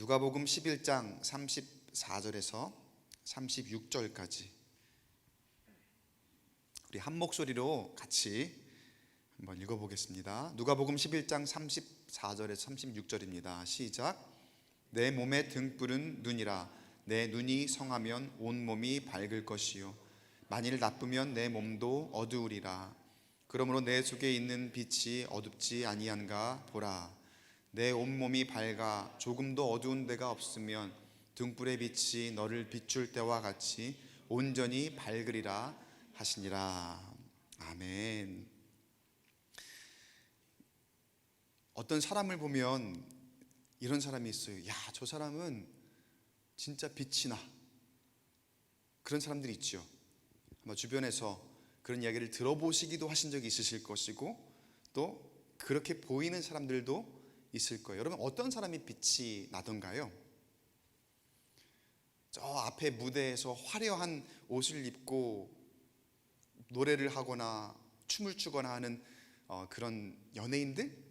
누가복음 11장 34절에서 36절까지 우리 한 목소리로 같이 한번 읽어보겠습니다. 누가복음 11장 34절에서 36절입니다. 시작. 내 몸의 등불은 눈이라. 내 눈이 성하면 온몸이 밝을 것이요 만일 나쁘면 내 몸도 어두우리라. 그러므로 내 속에 있는 빛이 어둡지 아니한가 보라. 내 온몸이 밝아 조금도 어두운 데가 없으면 등불의 빛이 너를 비출 때와 같이 온전히 밝으리라 하시니라. 아멘. 어떤 사람을 보면 이런 사람이 있어요. 야, 저 사람은 진짜 빛이 나. 그런 사람들이 있죠. 아마 주변에서 그런 이야기를 들어보시기도 하신 적이 있으실 것이고 또 그렇게 보이는 사람들도 있을 거예요. 여러분, 어떤 사람이 빛이 나던가요? 저 앞에 무대에서 화려한 옷을 입고 노래를 하거나 춤을 추거나 하는 그런 연예인들?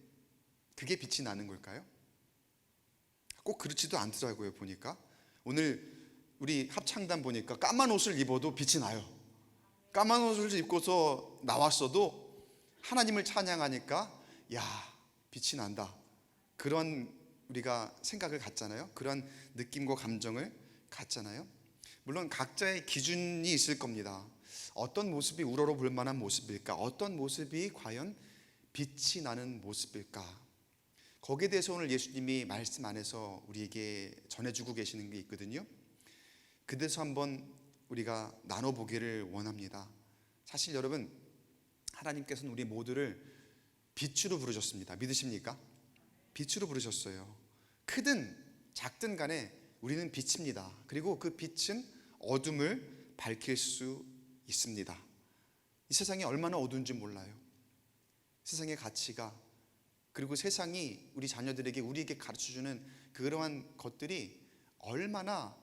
그게 빛이 나는 걸까요? 꼭 그렇지도 않더라고요. 보니까 오늘 우리 합창단 보니까 까만 옷을 입어도 빛이 나요. 까만 옷을 입고서 나왔어도 하나님을 찬양하니까 야, 빛이 난다. 그런 우리가 생각을 갖잖아요. 그런 느낌과 감정을 갖잖아요. 물론 각자의 기준이 있을 겁니다. 어떤 모습이 우러러 볼 만한 모습일까? 어떤 모습이 과연 빛이 나는 모습일까? 거기에 대해서 오늘 예수님이 말씀 안에서 우리에게 전해주고 계시는 게 있거든요. 그래서 한번 우리가 나눠보기를 원합니다. 사실 여러분, 하나님께서는 우리 모두를 빛으로 부르셨습니다. 믿으십니까? 빛으로 부르셨어요. 크든 작든 간에 우리는 빛입니다. 그리고 그 빛은 어둠을 밝힐 수 있습니다. 이 세상이 얼마나 어두운지 몰라요. 세상의 가치가, 그리고 세상이 우리 자녀들에게, 우리에게 가르쳐주는 그러한 것들이 얼마나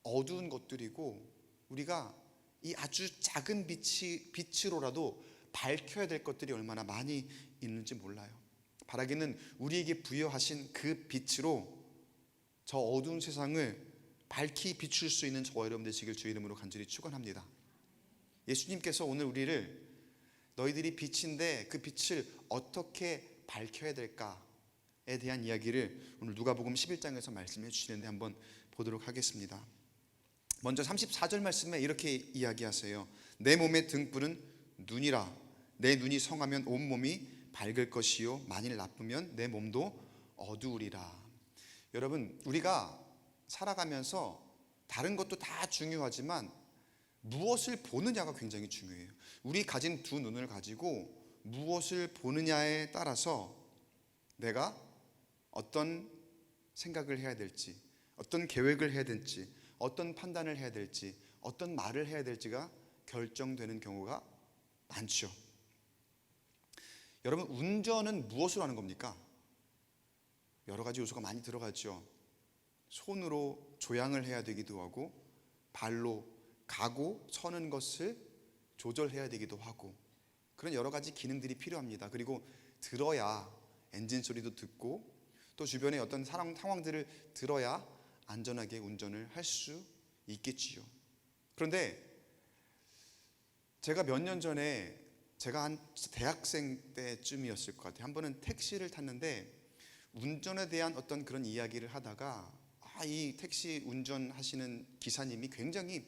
어두운 것들이고 우리가 이 아주 작은 빛으로라도 밝혀야 될 것들이 얼마나 많이 있는지 몰라요. 바라기는 우리에게 부여하신 그 빛으로 저 어두운 세상을 밝히 비출 수 있는 저와 여러분 되시길 주의 이름으로 간절히 축원합니다. 예수님께서 오늘 우리를 너희들이 빛인데 그 빛을 어떻게 밝혀야 될까에 대한 이야기를 오늘 누가복음 11장에서 말씀해 주시는데 한번 보도록 하겠습니다. 먼저 34절 말씀에 이렇게 이야기하세요. 내 몸의 등불은 눈이라. 내 눈이 성하면 온몸이 밝을 것이요 만일 나쁘면 내 몸도 어두우리라. 여러분, 우리가 살아가면서 다른 것도 다 중요하지만 무엇을 보느냐가 굉장히 중요해요. 우리 가진 두 눈을 가지고 무엇을 보느냐에 따라서 내가 어떤 생각을 해야 될지, 어떤 계획을 해야 될지, 어떤 판단을 해야 될지, 어떤 말을 해야 될지가 결정되는 경우가 많죠. 여러분, 운전은 무엇으로 하는 겁니까? 여러 가지 요소가 많이 들어가죠. 손으로 조향을 해야 되기도 하고 발로 가고 서는 것을 조절해야 되기도 하고 그런 여러 가지 기능들이 필요합니다. 그리고 들어야 엔진 소리도 듣고 또 주변의 어떤 상황들을 들어야 안전하게 운전을 할 수 있겠지요. 그런데 제가 몇 년 전에 제가 한 대학생 때쯤이었을 것 같아요. 한 번은 택시를 탔는데 운전에 대한 어떤 그런 이야기를 하다가 이 택시 운전하시는 기사님이 굉장히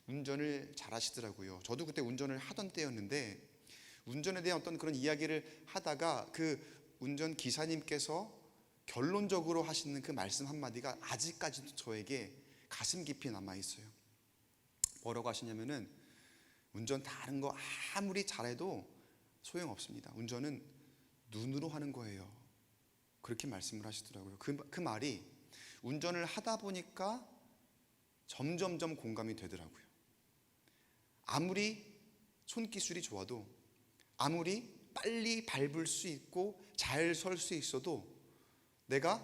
운전을 잘 하시더라고요. 저도 그때 운전을 하던 때였는데 운전에 대한 어떤 그런 이야기를 하다가 그 운전 기사님께서 결론적으로 하시는 그 말씀 한마디가 아직까지도 저에게 가슴 깊이 남아있어요. 뭐라고 하시냐면은 운전 다른 거 아무리 잘해도 소용없습니다. 운전은 눈으로 하는 거예요. 그렇게 말씀을 하시더라고요. 그 말이 운전을 하다 보니까 점점점 공감이 되더라고요. 아무리 손기술이 좋아도 아무리 빨리 밟을 수 있고 잘 설 수 있어도 내가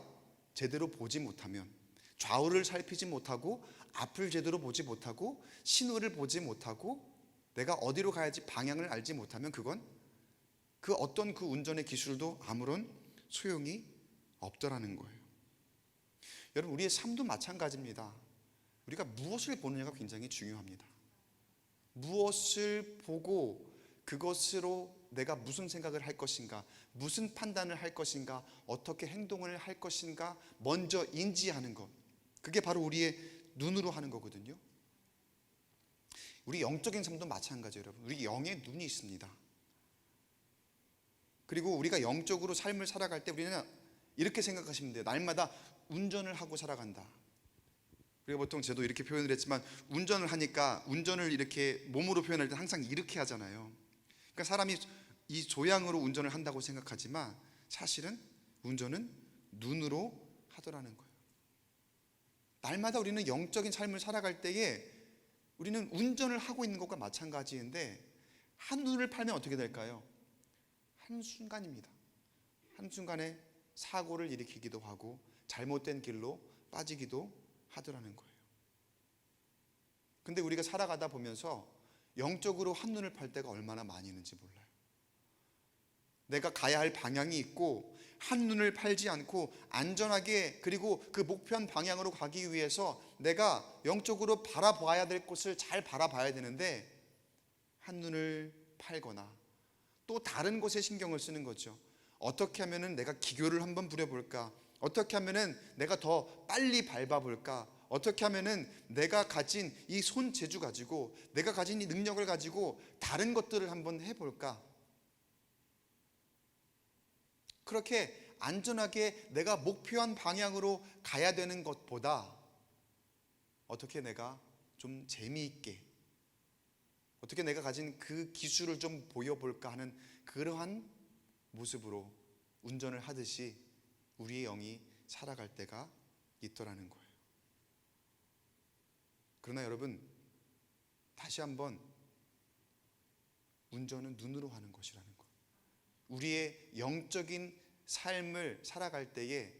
제대로 보지 못하면, 좌우를 살피지 못하고 앞을 제대로 보지 못하고 신호를 보지 못하고 내가 어디로 가야지 방향을 알지 못하면 그건 그 어떤 그 운전의 기술도 아무런 소용이 없더라는 거예요. 여러분, 우리의 삶도 마찬가지입니다. 우리가 무엇을 보느냐가 굉장히 중요합니다. 무엇을 보고 그것으로 내가 무슨 생각을 할 것인가, 무슨 판단을 할 것인가, 어떻게 행동을 할 것인가 먼저 인지하는 것, 그게 바로 우리의 눈으로 하는 거거든요. 우리 영적인 삶도 마찬가지예요. 여러분, 우리 영의 눈이 있습니다. 그리고 우리가 영적으로 삶을 살아갈 때 우리는 이렇게 생각하시면 돼요. 날마다 운전을 하고 살아간다. 우리가 보통 저도 이렇게 표현을 했지만, 운전을 하니까 운전을 이렇게 몸으로 표현할 때 항상 이렇게 하잖아요. 그러니까 사람이 이 조향으로 운전을 한다고 생각하지만 사실은 운전은 눈으로 하더라는 거예요. 날마다 우리는 영적인 삶을 살아갈 때에 우리는 운전을 하고 있는 것과 마찬가지인데, 한눈을 팔면 어떻게 될까요? 한순간입니다. 한순간에 사고를 일으키기도 하고 잘못된 길로 빠지기도 하더라는 거예요. 근데 우리가 살아가다 보면서 영적으로 한눈을 팔 때가 얼마나 많이 있는지 몰라요. 내가 가야 할 방향이 있고 한눈을 팔지 않고 안전하게, 그리고 그 목표한 방향으로 가기 위해서 내가 영적으로 바라봐야 될 곳을 잘 바라봐야 되는데, 한눈을 팔거나 또 다른 곳에 신경을 쓰는 거죠. 어떻게 하면은 내가 기교를 한번 부려볼까? 어떻게 하면은 내가 더 빨리 밟아볼까? 어떻게 하면은 내가 가진 이 손재주 가지고, 내가 가진 이 능력을 가지고 다른 것들을 한번 해볼까? 그렇게 안전하게 내가 목표한 방향으로 가야 되는 것보다, 어떻게 내가 좀 재미있게, 어떻게 내가 가진 그 기술을 좀 보여볼까 하는 그러한 모습으로 운전을 하듯이 우리의 영이 살아갈 때가 있더라는 거예요. 그러나 여러분, 다시 한번, 운전은 눈으로 하는 것이라는 거예요. 우리의 영적인 삶을 살아갈 때에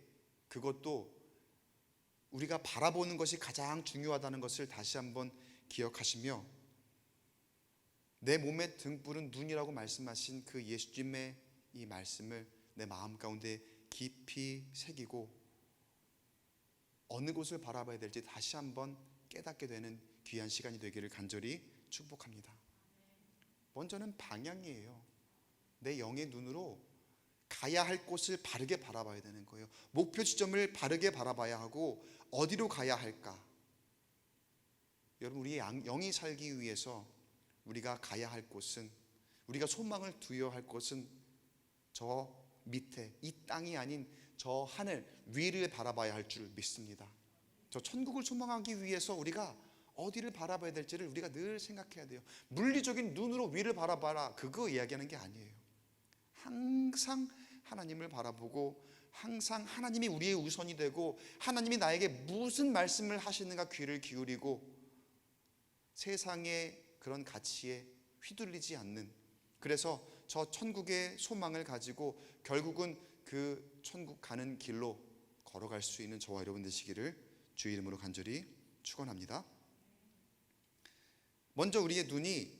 그것도 우리가 바라보는 것이 가장 중요하다는 것을 다시 한번 기억하시며, 내 몸의 등불은 눈이라고 말씀하신 그 예수님의 이 말씀을 내 마음 가운데 깊이 새기고 어느 곳을 바라봐야 될지 다시 한번 깨닫게 되는 귀한 시간이 되기를 간절히 축복합니다. 먼저는 방향이에요. 내 영의 눈으로 가야 할 곳을 바르게 바라봐야 되는 거예요. 목표 지점을 바르게 바라봐야 하고, 어디로 가야 할까? 여러분, 우리의 영이 살기 위해서 우리가 가야 할 곳은, 우리가 소망을 두어야 할 곳은 저 밑에, 이 땅이 아닌 저 하늘 위를 바라봐야 할 줄 믿습니다. 저 천국을 소망하기 위해서 우리가 어디를 바라봐야 될지를 우리가 늘 생각해야 돼요. 물리적인 눈으로 위를 바라봐라, 그거 이야기하는 게 아니에요. 항상 하나님을 바라보고, 항상 하나님이 우리의 우선이 되고, 하나님이 나에게 무슨 말씀을 하시는가 귀를 기울이고, 세상의 그런 가치에 휘둘리지 않는, 그래서 저 천국의 소망을 가지고 결국은 그 천국 가는 길로 걸어갈 수 있는 저와 여러분 되시기를 주의 이름으로 간절히 축원합니다. 먼저 우리의 눈이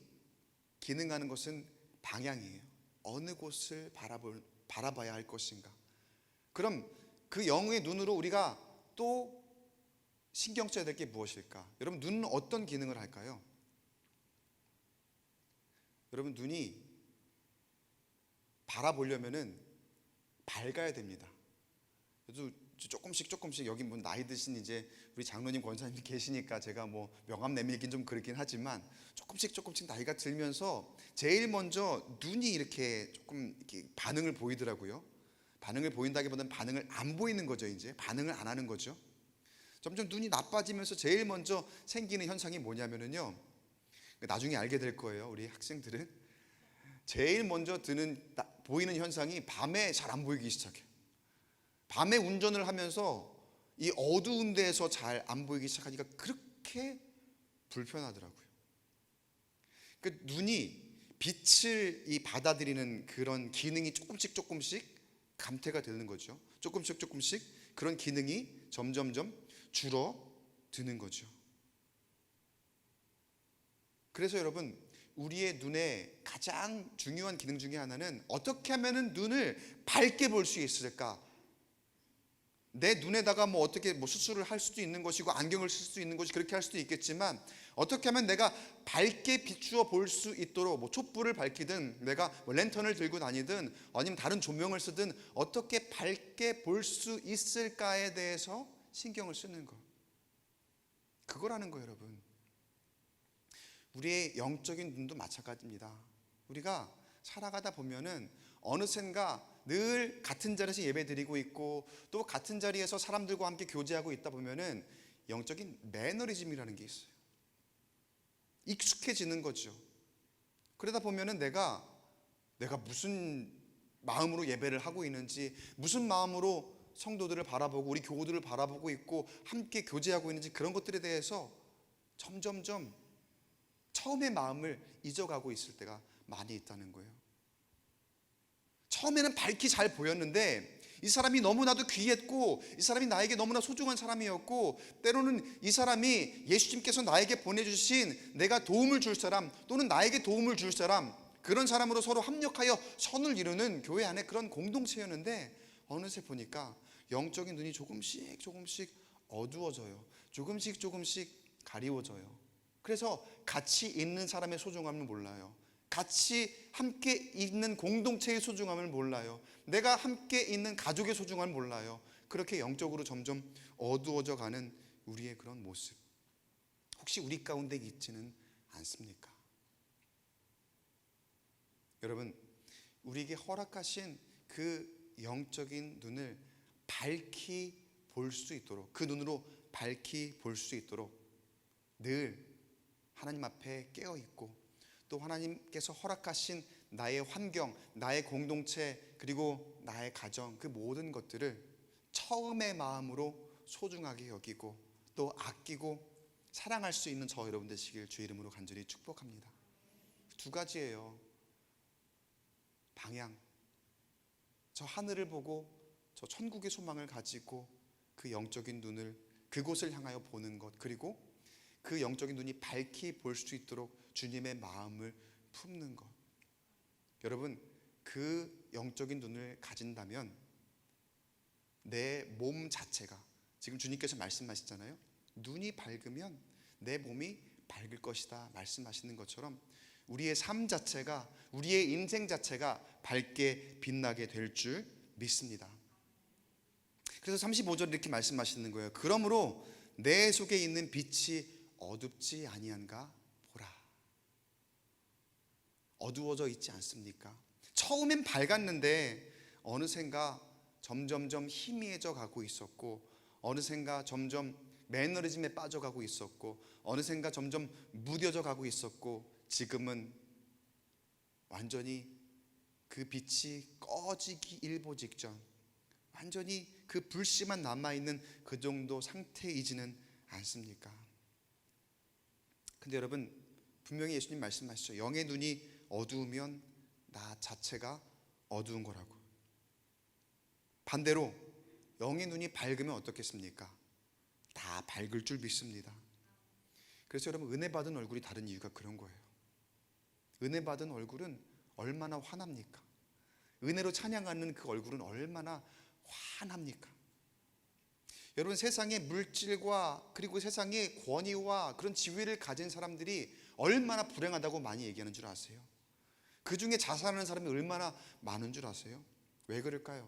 기능하는 것은 방향이에요. 어느 곳을 바라봐야 할 것인가. 그럼 그 영의 눈으로 우리가 또 신경 써야 될 게 무엇일까? 여러분, 눈은 어떤 기능을 할까요? 여러분, 눈이 바라보려면은 밝아야 됩니다. 그래도 조금씩 여기 뭐 나이 드신 이제 우리 장로님 권사님이 계시니까 제가 뭐 명함 내밀긴 좀 그렇긴 하지만, 조금씩 나이가 들면서 제일 먼저 눈이 이렇게 조금 이렇게 반응을 보이더라고요. 반응을 보인다기보다는 반응을 안 보이는 거죠. 이제 반응을 안 하는 거죠. 점점 눈이 나빠지면서 제일 먼저 생기는 현상이 뭐냐면은요, 나중에 알게 될 거예요. 우리 학생들은 제일 먼저 보이는 현상이 밤에 잘 안 보이기 시작해요. 밤에 운전을 하면서 이 어두운 데에서 잘 안 보이기 시작하니까 그렇게 불편하더라고요. 그 눈이 빛을 받아들이는 그런 기능이 조금씩 감퇴가 되는 거죠. 조금씩 그런 기능이 점점점 줄어드는 거죠. 그래서 여러분, 우리의 눈의 가장 중요한 기능 중에 하나는 어떻게 하면 눈을 밝게 볼 수 있을까? 내 눈에다가 뭐 어떻게 뭐 수술을 할 수도 있는 것이고 안경을 쓸 수 있는 것이 그렇게 할 수도 있겠지만, 어떻게 하면 내가 밝게 비추어 볼 수 있도록 뭐 촛불을 밝히든 내가 뭐 랜턴을 들고 다니든 아니면 다른 조명을 쓰든 어떻게 밝게 볼 수 있을까에 대해서 신경을 쓰는 것, 그거라는 거예요. 여러분, 우리의 영적인 눈도 마찬가지입니다. 우리가 살아가다 보면은 어느샌가 늘 같은 자리에서 예배드리고 있고 또 같은 자리에서 사람들과 함께 교제하고 있다 보면은 영적인 매너리즘이라는 게 있어요. 익숙해지는 거죠. 그러다 보면은 내가 무슨 마음으로 예배를 하고 있는지, 무슨 마음으로 성도들을 바라보고 우리 교우들을 바라보고 있고 함께 교제하고 있는지, 그런 것들에 대해서 점점점 처음의 마음을 잊어가고 있을 때가 많이 있다는 거예요. 처음에는 밝히 잘 보였는데 이 사람이 너무나도 귀했고 이 사람이 나에게 너무나 소중한 사람이었고, 때로는 이 사람이 예수님께서 나에게 보내주신 내가 도움을 줄 사람 또는 나에게 도움을 줄 사람, 그런 사람으로 서로 합력하여 선을 이루는 교회 안에 그런 공동체였는데, 어느새 보니까 영적인 눈이 조금씩 어두워져요. 조금씩 가리워져요. 그래서 같이 있는 사람의 소중함을 몰라요. 같이 함께 있는 공동체의 소중함을 몰라요. 내가 함께 있는 가족의 소중함을 몰라요. 그렇게 영적으로 점점 어두워져 가는 우리의 그런 모습, 혹시 우리 가운데 있지는 않습니까? 여러분, 우리에게 허락하신 그 영적인 눈을 밝히 볼 수 있도록, 그 눈으로 밝히 볼 수 있도록 늘 하나님 앞에 깨어있고, 또 하나님께서 허락하신 나의 환경, 나의 공동체, 그리고 나의 가정, 그 모든 것들을 처음의 마음으로 소중하게 여기고 또 아끼고 사랑할 수 있는 저 여러분 되시길 주의 이름으로 간절히 축복합니다. 두 가지예요. 방향, 저 하늘을 보고 저 천국의 소망을 가지고 그 영적인 눈을 그곳을 향하여 보는 것, 그리고 그 영적인 눈이 밝히 볼 수 있도록 주님의 마음을 품는 것. 여러분, 그 영적인 눈을 가진다면 내 몸 자체가, 지금 주님께서 말씀하시잖아요. 눈이 밝으면 내 몸이 밝을 것이다 말씀하시는 것처럼 우리의 삶 자체가, 우리의 인생 자체가 밝게 빛나게 될 줄 믿습니다. 그래서 35절 이렇게 말씀하시는 거예요. 그러므로 내 속에 있는 빛이 어둡지 아니한가 보라. 어두워져 있지 않습니까? 처음엔 밝았는데 어느샌가 점점점 희미해져 가고 있었고, 어느샌가 점점 매너리즘에 빠져가고 있었고, 어느샌가 점점 무뎌져 가고 있었고, 지금은 완전히 그 빛이 꺼지기 일보 직전, 완전히 그 불씨만 남아있는 그 정도 상태이지는 않습니까? 근데 여러분, 분명히 예수님 말씀하시죠. 영의 눈이 어두우면 나 자체가 어두운 거라고. 반대로 영의 눈이 밝으면 어떻겠습니까? 다 밝을 줄 믿습니다. 그래서 여러분, 은혜 받은 얼굴이 다른 이유가 그런 거예요. 은혜 받은 얼굴은 얼마나 환합니까? 은혜로 찬양하는 그 얼굴은 얼마나 환합니까? 여러분, 세상의 물질과 그리고 세상의 권위와 그런 지위를 가진 사람들이 얼마나 불행하다고 많이 얘기하는 줄 아세요? 그 중에 자살하는 사람이 얼마나 많은 줄 아세요? 왜 그럴까요?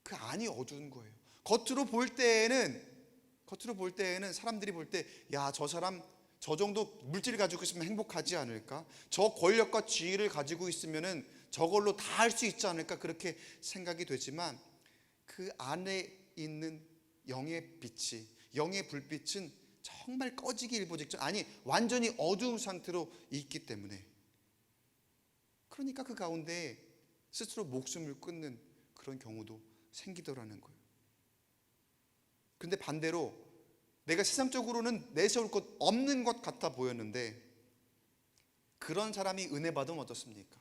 그 안이 어두운 거예요. 겉으로 볼 때에는 사람들이 볼 때, 야, 저 사람 저 정도 물질을 가지고 있으면 행복하지 않을까? 저 권력과 지위를 가지고 있으면은 저걸로 다 할 수 있지 않을까? 그렇게 생각이 되지만 그 안에 있는 영의 빛이, 영의 불빛은 정말 꺼지기 일보 직전, 아니 완전히 어두운 상태로 있기 때문에, 그러니까 그 가운데 스스로 목숨을 끊는 그런 경우도 생기더라는 거예요. 그런데 반대로 내가 세상적으로는 내세울 것 없는 것 같아 보였는데, 그런 사람이 은혜 받으면 어떻습니까?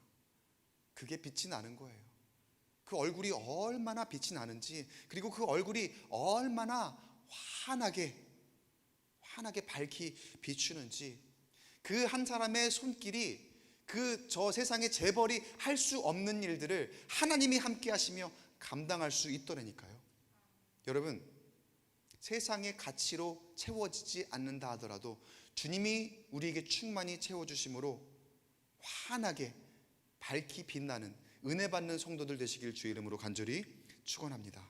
그게 빛이 나는 거예요. 그 얼굴이 얼마나 빛이 나는지, 그리고 그 얼굴이 얼마나 환하게 밝히 비추는지, 그 한 사람의 손길이 그 저 세상의 재벌이 할 수 없는 일들을 하나님이 함께 하시며 감당할 수 있더라니까요. 여러분, 세상의 가치로 채워지지 않는다 하더라도 주님이 우리에게 충만히 채워주심으로 환하게 밝히 빛나는 은혜 받는 성도들 되시길 주의 이름으로 간절히 축원합니다.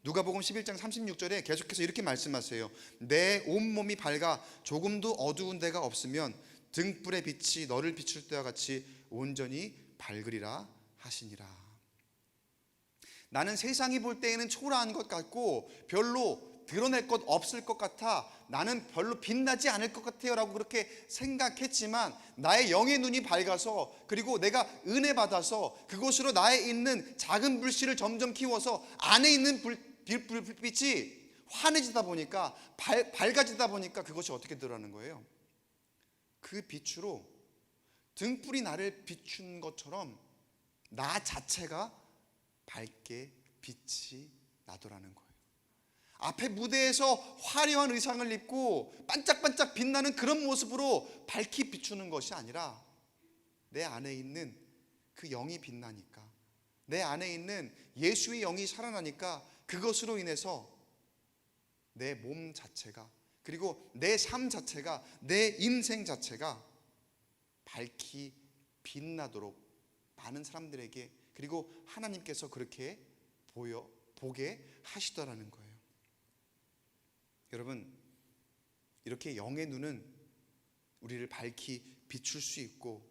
누가복음 11장 36절에 계속해서 이렇게 말씀하세요. 내 온몸이 밝아 조금도 어두운 데가 없으면 등불의 빛이 너를 비출 때와 같이 온전히 밝으리라 하시니라. 나는 세상이 볼 때에는 초라한 것 같고 별로 드러낼 것 없을 것 같아, 나는 별로 빛나지 않을 것 같아요 라고 그렇게 생각했지만, 나의 영의 눈이 밝아서, 그리고 내가 은혜 받아서 그것으로 나에 있는 작은 불씨를 점점 키워서 안에 있는 불빛이 환해지다 보니까, 밝아지다 보니까 그것이 어떻게 드러나는 거예요? 그 빛으로 등불이 나를 비춘 것처럼 나 자체가 밝게 빛이 나더라는 거예요. 앞에 무대에서 화려한 의상을 입고 반짝반짝 빛나는 그런 모습으로 밝히 비추는 것이 아니라, 내 안에 있는 그 영이 빛나니까, 내 안에 있는 예수의 영이 살아나니까 그것으로 인해서 내 몸 자체가, 그리고 내 삶 자체가, 내 인생 자체가 밝히 빛나도록 많은 사람들에게, 그리고 하나님께서 그렇게 보게 하시더라는 거예요. 여러분, 이렇게 영의 눈은 우리를 밝히 비출 수 있고,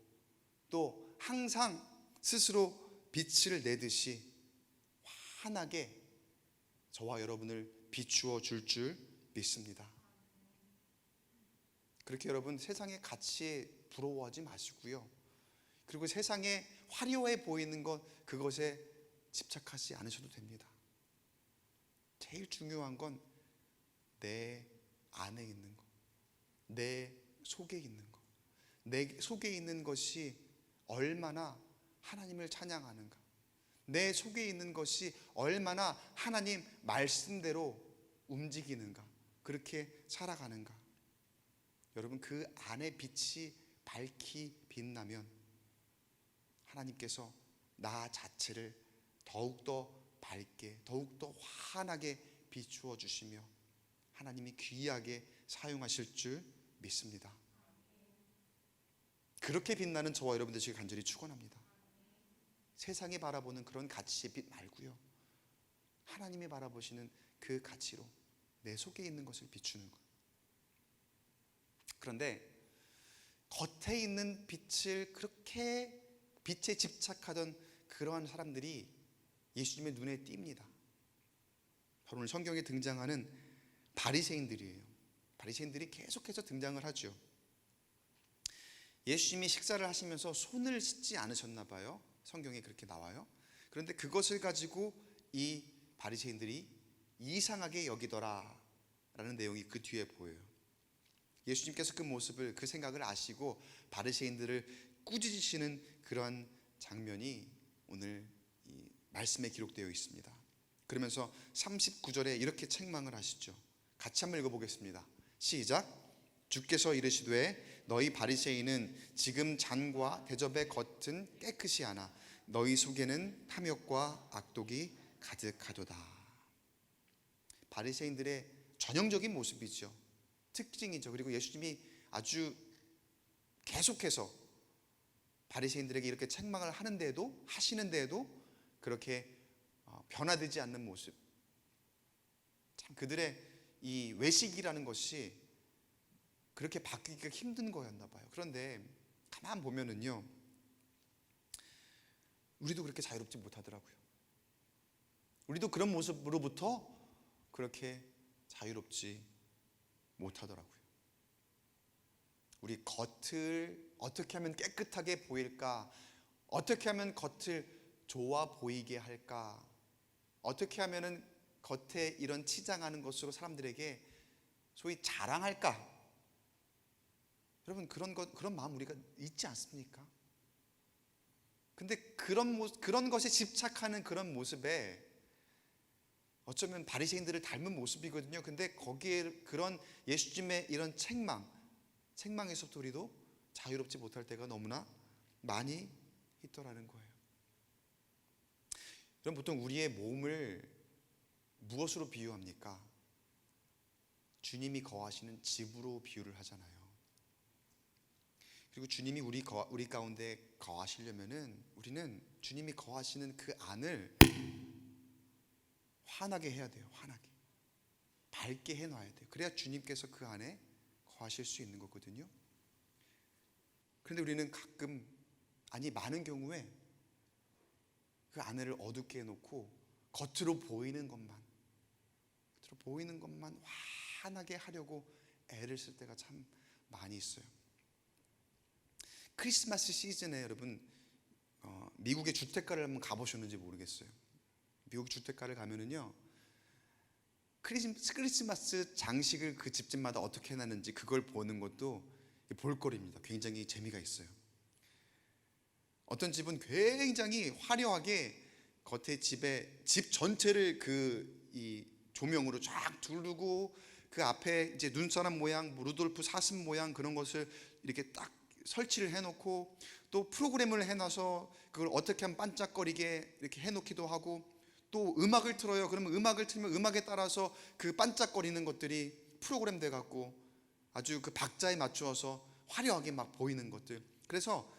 또 항상 스스로 빛을 내듯이 환하게 저와 여러분을 비추어 줄 믿습니다. 그렇게 여러분, 세상의 가치에 부러워하지 마시고요, 그리고 세상에 화려해 보이는 것, 그것에 집착하지 않으셔도 됩니다. 제일 중요한 건 내 안에 있는 것, 내 속에 있는 것, 내 속에 있는 것이 얼마나 하나님을 찬양하는가, 내 속에 있는 것이 얼마나 하나님 말씀대로 움직이는가, 그렇게 살아가는가. 여러분, 그 안에 빛이 밝히 빛나면 하나님께서 나 자체를 더욱더 밝게, 더욱더 환하게 비추어 주시며 하나님이 귀하게 사용하실 줄 믿습니다. 그렇게 빛나는 저와 여러분 되시길 간절히 축원합니다. 세상이 바라보는 그런 가치의 빛 말고요, 하나님이 바라보시는 그 가치로 내 속에 있는 것을 비추는 것. 그런데 겉에 있는 빛을 그렇게 빛에 집착하던 그러한 사람들이 예수님의 눈에 띕니다. 바로 오늘 성경에 등장하는 바리새인들이에요. 바리새인들이 계속해서 등장을 하죠. 예수님이 식사를 하시면서 손을 씻지 않으셨나 봐요. 성경에 그렇게 나와요. 그런데 그것을 가지고 이 바리새인들이 이상하게 여기더라 라는 내용이 그 뒤에 보여요. 예수님께서 그 모습을, 그 생각을 아시고 바리새인들을 꾸짖으시는 그런 장면이 오늘 이 말씀에 기록되어 있습니다. 그러면서 39절에 이렇게 책망을 하시죠. 같이 한번 읽어보겠습니다. 시작. 주께서 이르시되 너희 바리새인은 지금 잔과 대접의 겉은 깨끗이 하나 너희 속에는 탐욕과 악독이 가득하도다. 바리새인들의 전형적인 모습이죠. 특징이죠. 그리고 예수님이 아주 계속해서 바리새인들에게 이렇게 책망을 하시는데도 그렇게 변화되지 않는 모습. 참 그들의 이 외식이라는 것이 그렇게 바뀌기가 힘든 거였나 봐요. 그런데 가만 보면은요, 우리도 그렇게 자유롭지 못하더라고요. 우리도 그런 모습으로부터 그렇게 자유롭지 못하더라고요. 우리 겉을 어떻게 하면 깨끗하게 보일까? 어떻게 하면 겉을 좋아 보이게 할까? 어떻게 하면은 겉에 이런 치장하는 것으로 사람들에게 소위 자랑할까? 여러분, 그런 마음 우리가 있지 않습니까? 근데 그런 것에 집착하는 그런 모습에 어쩌면 바리새인들을 닮은 모습이거든요. 근데 거기에 그런 예수님의 이런 책망에서부터 우리도 자유롭지 못할 때가 너무나 많이 있더라는 거예요. 여러분, 보통 우리의 몸을 무엇으로 비유합니까? 주님이 거하시는 집으로 비유를 하잖아요. 그리고 주님이 우리 가운데 거하시려면은 우리는 주님이 거하시는 그 안을 환하게 해야 돼요. 환하게, 밝게 해놔야 돼요. 그래야 주님께서 그 안에 거하실 수 있는 거거든요. 그런데 우리는 가끔, 아니 많은 경우에 그 안을 어둡게 해놓고 겉으로 보이는 것만 환하게 하려고 애를 쓸 때가 참 많이 있어요. 크리스마스 시즌에 여러분, 미국의 주택가를 한번 가보셨는지 모르겠어요. 미국 주택가를 가면은요, 크리스마스 장식을 그 집집마다 어떻게 해놨는지 그걸 보는 것도 볼거리입니다. 굉장히 재미가 있어요. 어떤 집은 굉장히 화려하게 겉에 집 전체를 이 조명으로 쫙 두르고 그 앞에 이제 눈사람 모양, 루돌프 사슴 모양 그런 것을 이렇게 딱 설치를 해놓고 또 프로그램을 해놔서 그걸 어떻게 하면 반짝거리게 이렇게 해놓기도 하고, 또 음악을 틀어요. 그러면 음악을 틀면 음악에 따라서 그 반짝거리는 것들이 프로그램 돼 갖고 아주 그 박자에 맞추어서 화려하게 막 보이는 것들. 그래서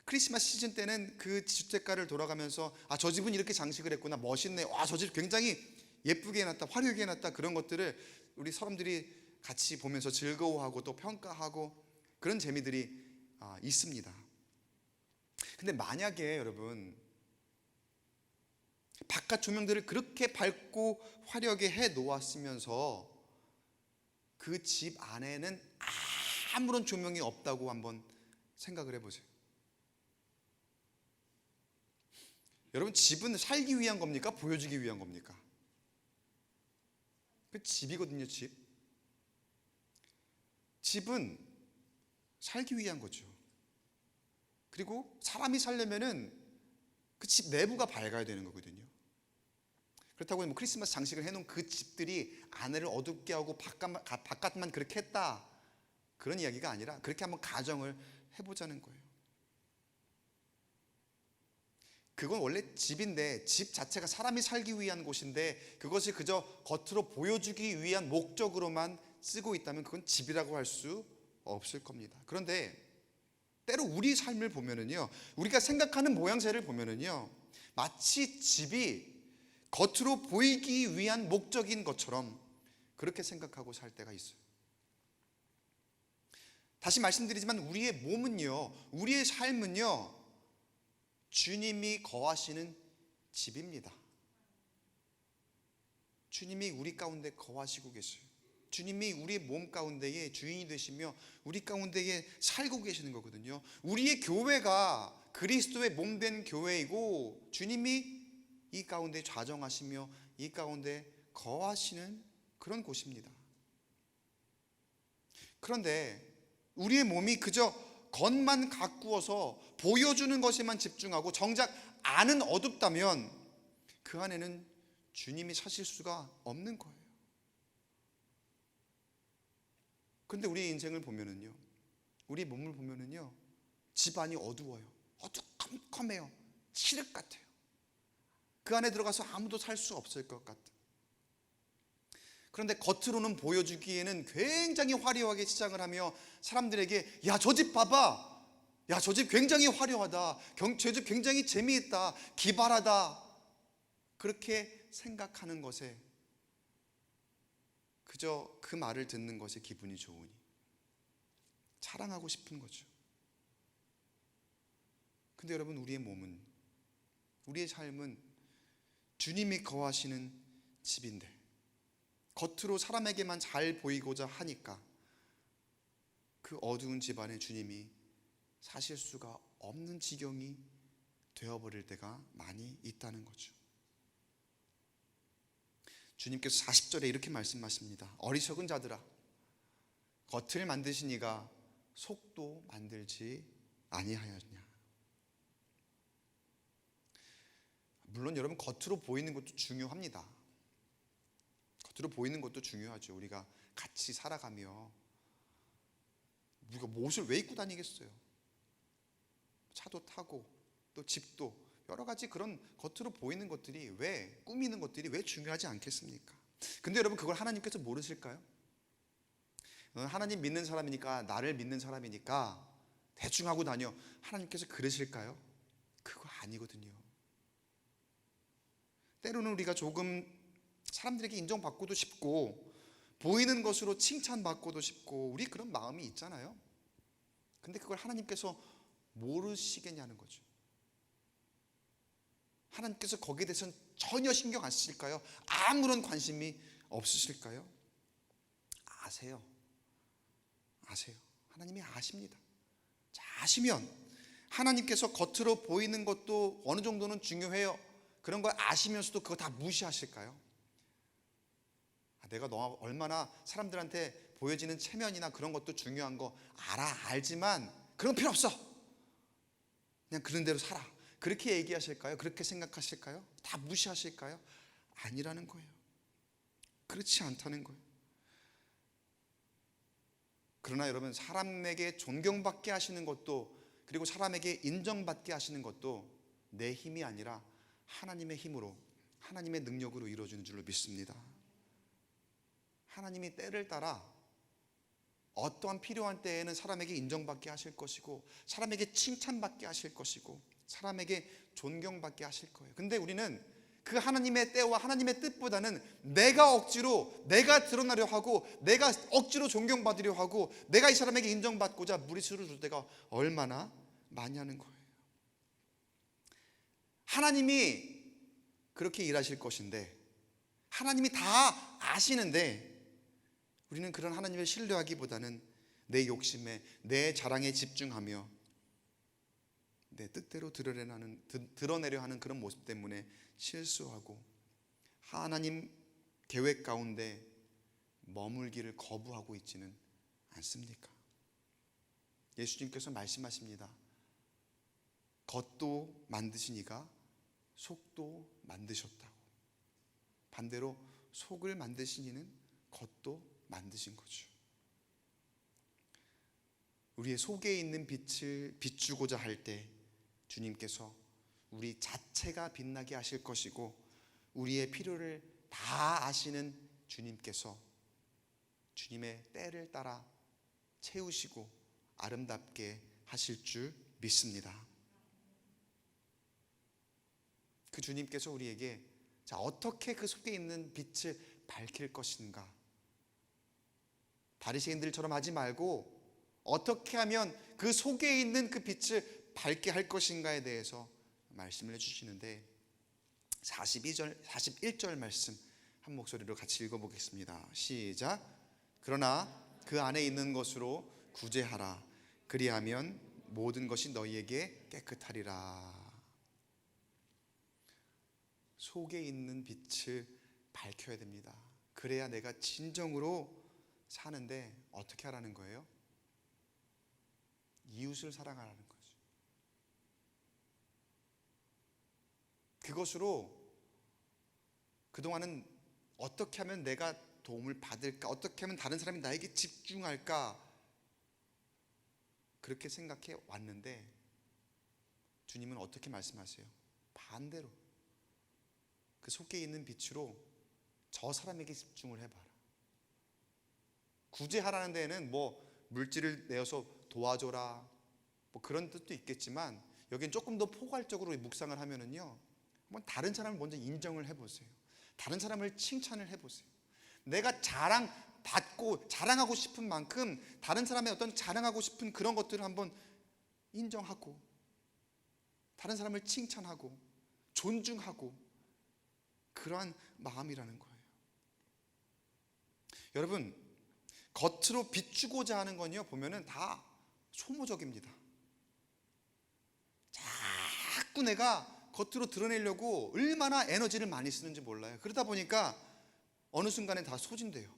크리스마스 시즌 때는 그 주택가를 돌아가면서 저 집은 이렇게 장식을 했구나, 멋있네, 저 집 굉장히 예쁘게 해놨다, 화려하게 해놨다, 그런 것들을 우리 사람들이 같이 보면서 즐거워하고 또 평가하고 그런 재미들이 있습니다. 근데 만약에 여러분, 바깥 조명들을 그렇게 밝고 화려하게 해 놓았으면서 그 집 안에는 아무런 조명이 없다고 한번 생각을 해보세요. 여러분, 집은 살기 위한 겁니까? 보여주기 위한 겁니까? 그 집이거든요. 집은 살기 위한 거죠. 그리고 사람이 살려면은 그 집 내부가 밝아야 되는 거거든요. 그렇다고 뭐 크리스마스 장식을 해놓은 그 집들이 안을 어둡게 하고 바깥만 그렇게 했다, 그런 이야기가 아니라 그렇게 한번 가정을 해보자는 거예요. 그건 원래 집인데, 집 자체가 사람이 살기 위한 곳인데 그것이 그저 겉으로 보여주기 위한 목적으로만 쓰고 있다면 그건 집이라고 할 수 없을 겁니다. 그런데 때로 우리 삶을 보면은요, 우리가 생각하는 모양새를 보면은요, 마치 집이 겉으로 보이기 위한 목적인 것처럼 그렇게 생각하고 살 때가 있어요. 다시 말씀드리지만 우리의 몸은요, 우리의 삶은요, 주님이 거하시는 집입니다. 주님이 우리 가운데 거하시고 계세요. 주님이 우리의 몸 가운데에 주인이 되시며 우리 가운데에 살고 계시는 거거든요. 우리의 교회가 그리스도의 몸된 교회이고 주님이 이 가운데 좌정하시며 이 가운데 거하시는 그런 곳입니다. 그런데 우리의 몸이 그저 겉만 가꾸어서 보여주는 것에만 집중하고 정작 안은 어둡다면 그 안에는 주님이 사실 수가 없는 거예요. 그런데 우리의 인생을 보면은요, 우리 몸을 보면은요, 집안이 어두워요. 어두컴컴해요. 칠흑 같아요. 그 안에 들어가서 아무도 살 수 없을 것 같은. 그런데 겉으로는 보여주기에는 굉장히 화려하게 치장을 하며 사람들에게 야, 저 집 봐봐, 야, 저 집 굉장히 화려하다, 저 집 굉장히 재미있다, 기발하다, 그렇게 생각하는 것에 그저 그 말을 듣는 것에 기분이 좋으니 자랑하고 싶은 거죠. 근데 여러분, 우리의 몸은, 우리의 삶은 주님이 거하시는 집인데 겉으로 사람에게만 잘 보이고자 하니까 그 어두운 집 안에 주님이 사실 수가 없는 지경이 되어버릴 때가 많이 있다는 거죠. 주님께서 40절에 이렇게 말씀하십니다. 어리석은 자들아, 겉을 만드신 이가 속도 만들지 아니하였냐. 물론 여러분, 겉으로 보이는 것도 중요합니다. 겉으로 보이는 것도 중요하죠. 우리가 같이 살아가며 우리가 뭐 옷을 왜 입고 다니겠어요? 차도 타고 또 집도 여러 가지 그런 겉으로 보이는 것들이 왜, 꾸미는 것들이 왜 중요하지 않겠습니까? 근데 여러분, 그걸 하나님께서 모르실까요? 하나님 믿는 사람이니까, 나를 믿는 사람이니까 대충 하고 다녀, 하나님께서 그러실까요? 그거 아니거든요. 때로는 우리가 조금 사람들에게 인정받고도 싶고, 보이는 것으로 칭찬받고도 싶고, 우리 그런 마음이 있잖아요. 근데 그걸 하나님께서 모르시겠냐는 거죠. 하나님께서 거기에 대해서는 전혀 신경 안 쓰실까요? 아무런 관심이 없으실까요? 아세요. 하나님이 아십니다. 자, 아시면 하나님께서 겉으로 보이는 것도 어느 정도는 중요해요. 그런 걸 아시면서도 그거 다 무시하실까요? 내가 너 얼마나 사람들한테 보여지는 체면이나 그런 것도 중요한 거 알지만 그런 거 필요 없어. 그냥 그런 대로 살아. 그렇게 얘기하실까요? 그렇게 생각하실까요? 다 무시하실까요? 아니라는 거예요. 그렇지 않다는 거예요. 그러나 여러분, 사람에게 존경받게 하시는 것도, 그리고 사람에게 인정받게 하시는 것도 내 힘이 아니라 하나님의 힘으로, 하나님의 능력으로 이루어지는 줄로 믿습니다. 하나님이 때를 따라 어떠한 필요한 때에는 사람에게 인정받게 하실 것이고, 사람에게 칭찬받게 하실 것이고, 사람에게 존경받게 하실 거예요. 근데 우리는 그 하나님의 때와 하나님의 뜻보다는 내가 억지로, 내가 드러나려 하고, 내가 억지로 존경받으려 하고, 내가 이 사람에게 인정받고자 무리수를 둘 때가 얼마나 많이 하는 거예요. 하나님이 그렇게 일하실 것인데, 하나님이 다 아시는데, 우리는 그런 하나님을 신뢰하기보다는 내 욕심에, 내 자랑에 집중하며 내 뜻대로 드러내려 하는 그런 모습 때문에 실수하고, 하나님 계획 가운데 머물기를 거부하고 있지는 않습니까? 예수님께서 말씀하십니다. 겉도 만드신 이가 속도 만드셨다고. 반대로 속을 만드신 이는 겉도 만드신 거죠. 우리의 속에 있는 빛을 비추고자 할 때 주님께서 우리 자체가 빛나게 하실 것이고, 우리의 필요를 다 아시는 주님께서 주님의 때를 따라 채우시고 아름답게 하실 줄 믿습니다. 그 주님께서 우리에게 어떻게 그 속에 있는 빛을 밝힐 것인가, 바리새인들처럼 하지 말고 어떻게 하면 그 속에 있는 그 빛을 밝게 할 것인가에 대해서 말씀을 해주시는데, 41절 말씀 한 목소리로 같이 읽어보겠습니다. 시작. 그러나 그 안에 있는 것으로 구제하라. 그리하면 모든 것이 너희에게 깨끗하리라. 속에 있는 빛을 밝혀야 됩니다. 그래야 내가 진정으로 사는데 어떻게 하라는 거예요? 이웃을 사랑하라는 거죠. 그것으로 그동안은 어떻게 하면 내가 도움을 받을까, 어떻게 하면 다른 사람이 나에게 집중할까, 그렇게 생각해 왔는데 주님은 어떻게 말씀하세요? 반대로 그 속에 있는 빛으로 저 사람에게 집중을 해봐라. 구제하라는 데에는 물질을 내어서 도와줘라, 그런 뜻도 있겠지만, 여긴 조금 더 포괄적으로 묵상을 하면은요, 한번 다른 사람을 먼저 인정을 해보세요. 다른 사람을 칭찬을 해보세요. 내가 자랑하고 싶은 만큼 다른 사람의 어떤 자랑하고 싶은 그런 것들을 한번 인정하고, 다른 사람을 칭찬하고 존중하고, 그러한 마음이라는 거예요. 여러분, 겉으로 비추고자 하는 건요, 보면은 다 소모적입니다. 자꾸 내가 겉으로 드러내려고 얼마나 에너지를 많이 쓰는지 몰라요. 그러다 보니까 어느 순간에 다 소진돼요.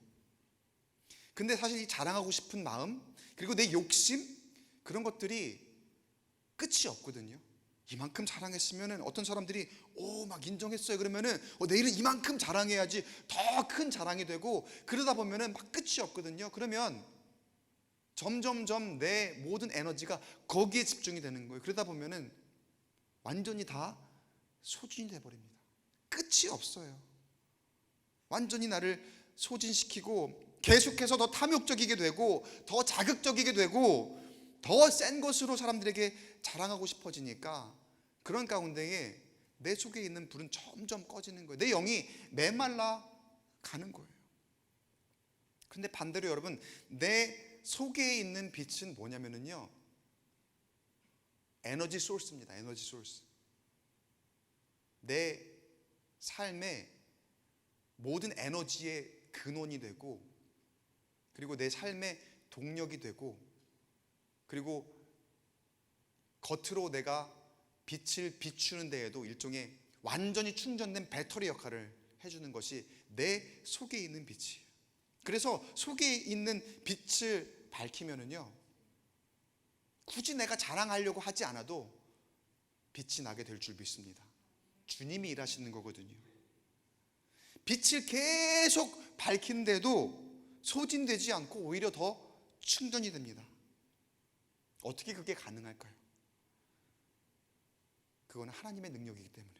근데 사실 이 자랑하고 싶은 마음, 그리고 내 욕심, 그런 것들이 끝이 없거든요. 이만큼 자랑했으면은 어떤 사람들이 막 인정했어요. 그러면은 내일은 이만큼 자랑해야지 더 큰 자랑이 되고, 그러다 보면은 막 끝이 없거든요. 그러면 점점점 내 모든 에너지가 거기에 집중이 되는 거예요. 그러다 보면은 완전히 다 소진이 돼버립니다. 끝이 없어요. 완전히 나를 소진시키고 계속해서 더 탐욕적이게 되고 더 자극적이게 되고 더 센 것으로 사람들에게 자랑하고 싶어지니까 그런 가운데에 내 속에 있는 불은 점점 꺼지는 거예요. 내 영이 메말라 가는 거예요. 그런데 반대로 여러분, 내 속에 있는 빛은 뭐냐면요, 에너지 소스입니다. 에너지 소스. 내 삶의 모든 에너지의 근원이 되고, 그리고 내 삶의 동력이 되고, 그리고 겉으로 내가 빛을 비추는 데에도 일종의 완전히 충전된 배터리 역할을 해주는 것이 내 속에 있는 빛이에요. 그래서 속에 있는 빛을 밝히면은요, 굳이 내가 자랑하려고 하지 않아도 빛이 나게 될 줄 믿습니다. 주님이 일하시는 거거든요. 빛을 계속 밝힌데도 소진되지 않고 오히려 더 충전이 됩니다. 어떻게 그게 가능할까요? 그건 하나님의 능력이기 때문에,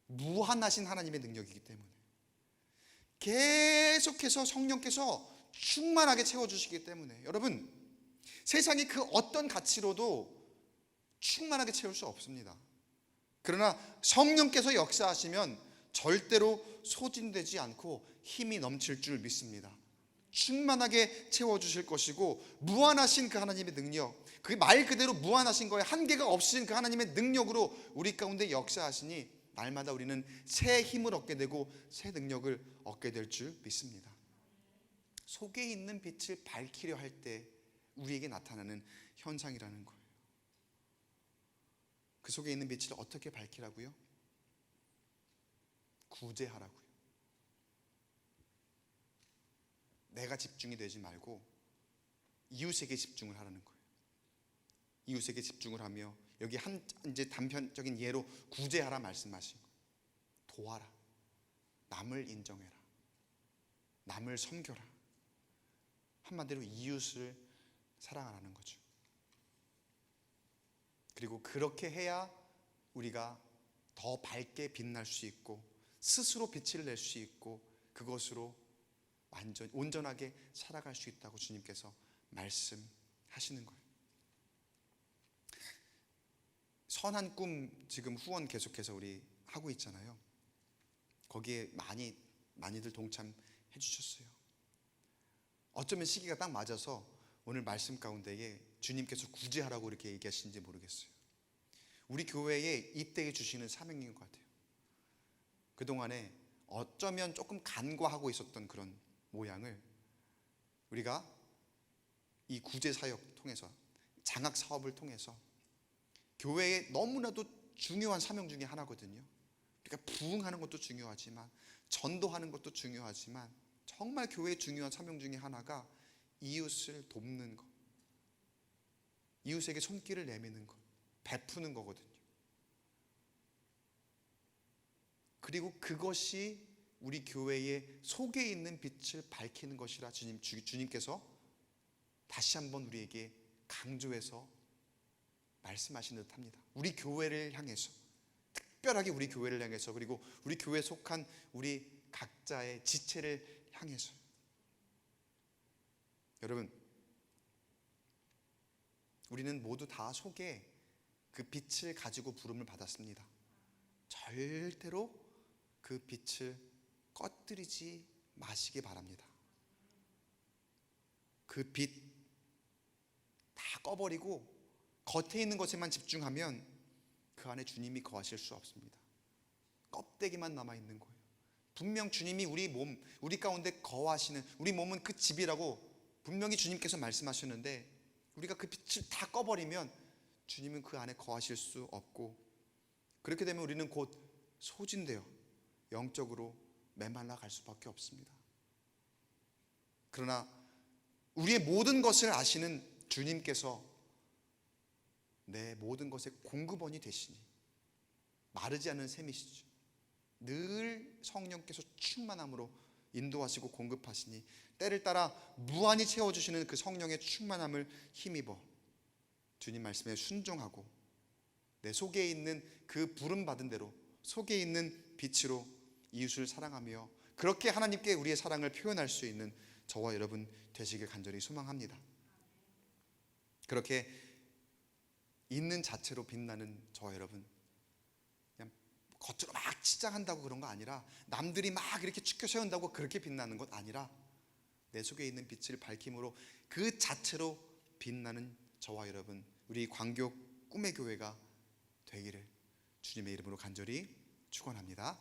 무한하신 하나님의 능력이기 때문에 계속해서 성령께서 충만하게 채워주시기 때문에, 여러분, 세상이 그 어떤 가치로도 충만하게 채울 수 없습니다. 그러나 성령께서 역사하시면 절대로 소진되지 않고 힘이 넘칠 줄 믿습니다. 충만하게 채워주실 것이고, 무한하신 그 하나님의 능력, 그 말 그대로 무한하신 거에 한계가 없으신 그 하나님의 능력으로 우리 가운데 역사하시니 날마다 우리는 새 힘을 얻게 되고 새 능력을 얻게 될 줄 믿습니다. 속에 있는 빛을 밝히려 할 때 우리에게 나타나는 현상이라는 거예요. 그 속에 있는 빛을 어떻게 밝히라고요? 구제하라고요. 내가 집중이 되지 말고 이웃에게 집중을 하라는 거예요. 이웃에게 집중을 하며, 여기 이제 단편적인 예로 구제하라 말씀하신 거예요. 도와라, 남을 인정해라, 남을 섬겨라. 한마디로 이웃을 사랑하라는 거죠. 그리고 그렇게 해야 우리가 더 밝게 빛날 수 있고 스스로 빛을 낼 수 있고 그것으로 온전하게 살아갈 수 있다고 주님께서 말씀하시는 거예요. 선한 꿈 지금 후원 계속해서 우리 하고 있잖아요. 거기에 많이들 동참해 주셨어요. 어쩌면 시기가 딱 맞아서 오늘 말씀 가운데에 주님께서 구제하라고 이렇게 얘기하시는지 모르겠어요. 우리 교회에 입대해 주시는 사명인 것 같아요. 그동안에 어쩌면 조금 간과하고 있었던 그런 모양을 우리가 이 구제 사역 통해서, 장학 사업을 통해서, 교회에 너무나도 중요한 사명 중에 하나거든요. 우리가 부흥하는 것도 중요하지만, 전도하는 것도 중요하지만, 정말 교회의 중요한 사명 중에 하나가 이웃을 돕는 것, 이웃에게 손길을 내미는 것, 베푸는 거거든요. 그리고 그것이 우리 교회의 속에 있는 빛을 밝히는 것이라 주님께서 다시 한번 우리에게 강조해서 말씀하신 듯 합니다. 우리 교회를 향해서, 특별하게 우리 교회를 향해서, 그리고 우리 교회에 속한 우리 각자의 지체를 향해서. 여러분, 우리는 모두 다 속에 그 빛을 가지고 부름을 받았습니다. 절대로 그 빛을 꺼뜨리지 마시기 바랍니다. 그 빛 다 꺼버리고 겉에 있는 것에만 집중하면 그 안에 주님이 거하실 수 없습니다. 껍데기만 남아있는 거예요. 분명 주님이 우리 가운데 거하시는, 우리 몸은 그 집이라고 분명히 주님께서 말씀하셨는데, 우리가 그 빛을 다 꺼버리면 주님은 그 안에 거하실 수 없고, 그렇게 되면 우리는 곧 소진되어 영적으로 메말라 갈 수밖에 없습니다. 그러나 우리의 모든 것을 아시는 주님께서 내 모든 것의 공급원이 되시니 마르지 않는 샘이시죠. 늘 성령께서 충만함으로 인도하시고 공급하시니 때를 따라 무한히 채워주시는 그 성령의 충만함을 힘입어 주님 말씀에 순종하고 내 속에 있는 그 부름 받은 대로 속에 있는 빛으로 이웃을 사랑하며 그렇게 하나님께 우리의 사랑을 표현할 수 있는 저와 여러분 되시길 간절히 소망합니다. 그렇게 있는 자체로 빛나는 저와 여러분, 그냥 겉으로 막 치장한다고 그런 거 아니라, 남들이 막 이렇게 축켜 세운다고 그렇게 빛나는 것 아니라, 내 속에 있는 빛을 밝힘으로 그 자체로 빛나는 저와 여러분, 우리 광교 꿈의 교회가 되기를 주님의 이름으로 간절히 축원합니다.